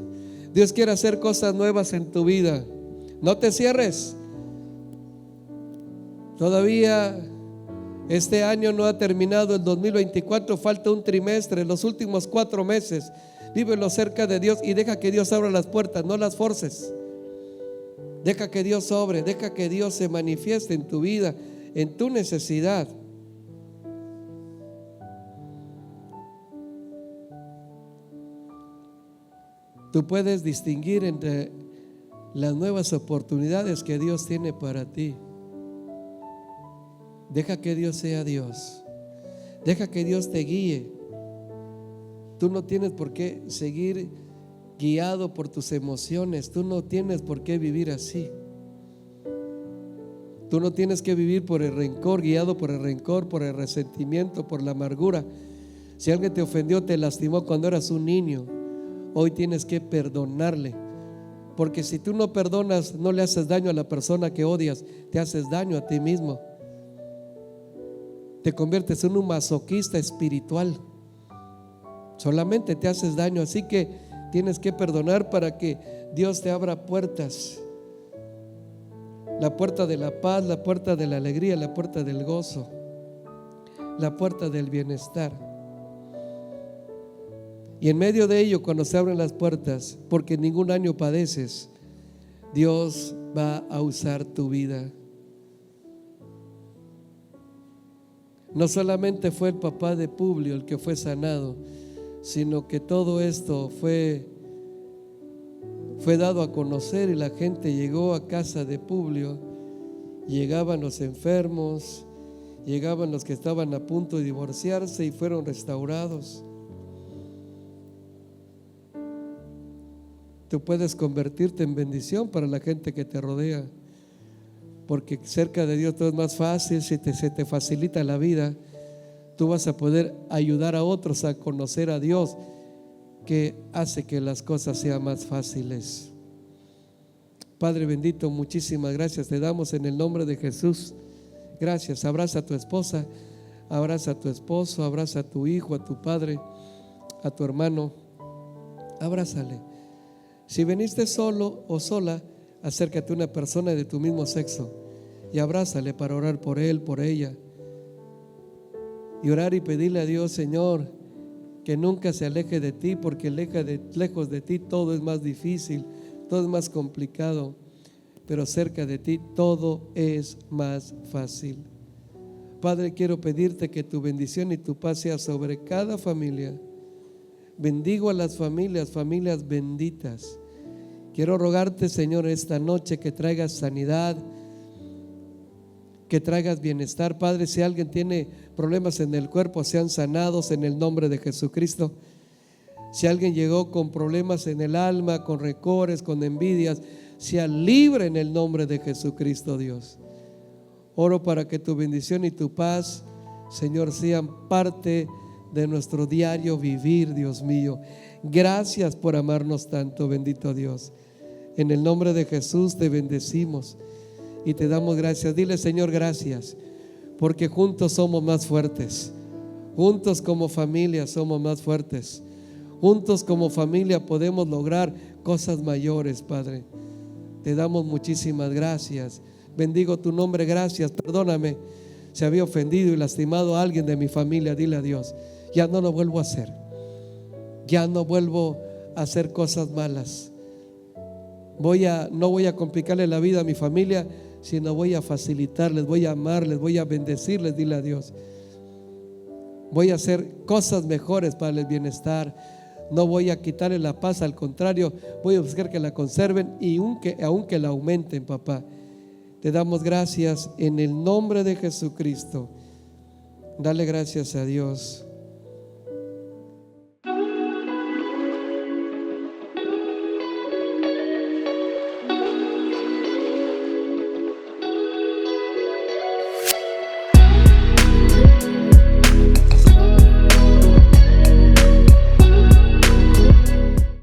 Speaker 1: Dios quiere hacer cosas nuevas en tu vida. No te cierres. Todavía Este año no ha terminado, el 2024 falta un trimestre, los últimos 4 meses. Vívelo cerca de Dios y deja que Dios abra las puertas, no las forces. Deja que Dios obre, deja que Dios se manifieste en tu vida, en tu necesidad. Tú puedes distinguir entre las nuevas oportunidades que Dios tiene para ti. Deja que Dios sea Dios. Deja que Dios te guíe. Tú no tienes por qué seguir guiado por tus emociones. Tú no tienes por qué vivir así. Tú no tienes que vivir por el rencor, guiado por el rencor, por el resentimiento, por la amargura. Si alguien te ofendió, te lastimó cuando eras un niño, hoy tienes que perdonarle. Porque si tú no perdonas, no le haces daño a la persona que odias, te haces daño a ti mismo. Te conviertes en un masoquista espiritual. Solamente te haces daño. Así que tienes que perdonar para que Dios te abra puertas. La puerta de la paz, la puerta de la alegría, la puerta del gozo, la puerta del bienestar. Y en medio de ello, cuando se abren las puertas, porque ningún año padeces, Dios va a usar tu vida. No solamente fue el papá de Publio el que fue sanado, sino que todo esto fue dado a conocer y la gente llegó a casa de Publio. Llegaban los enfermos, llegaban los que estaban a punto de divorciarse y fueron restaurados. Tú puedes convertirte en bendición para la gente que te rodea, porque cerca de Dios todo es más fácil. Si se te facilita la vida, tú vas a poder ayudar a otros a conocer a Dios, que hace que las cosas sean más fáciles. Padre bendito, muchísimas gracias te damos en el nombre de Jesús. Gracias. Abraza a tu esposa, abraza a tu esposo, abraza a tu hijo, a tu padre, a tu hermano. Abrázale. Si veniste solo o sola, acércate a una persona de tu mismo sexo y abrázale para orar por él, por ella, y orar y pedirle a Dios: Señor, que nunca se aleje de ti, porque lejos de ti todo es más difícil, todo es más complicado, pero cerca de ti todo es más fácil. Padre, quiero pedirte que tu bendición y tu paz sea sobre cada familia. Bendigo a las familias benditas. Quiero rogarte, Señor, esta noche que traigas sanidad, que traigas bienestar. Padre, si alguien tiene problemas en el cuerpo, sean sanados en el nombre de Jesucristo. Si alguien llegó con problemas en el alma, con rencores, con envidias, sea libre en el nombre de Jesucristo, Dios. Oro para que tu bendición y tu paz, Señor, sean parte de nuestro diario vivir, Dios mío. Gracias por amarnos tanto, bendito Dios. En el nombre de Jesús te bendecimos y te damos gracias. Dile: Señor, gracias, porque juntos somos más fuertes. Juntos como familia somos más fuertes. Juntos como familia podemos lograr cosas mayores, Padre. Te damos muchísimas gracias. Bendigo tu nombre, gracias. Perdóname si había ofendido y lastimado a alguien de mi familia. Dile a Dios: ya no lo vuelvo a hacer. Ya no vuelvo a hacer cosas malas. No voy a complicarle la vida a mi familia, sino voy a facilitarles, voy a amarles, voy a bendecirles. Dile a Dios: voy a hacer cosas mejores para el bienestar. No voy a quitarle la paz, al contrario, voy a buscar que la conserven y aunque la aumenten, papá. Te damos gracias en el nombre de Jesucristo. Dale gracias a Dios.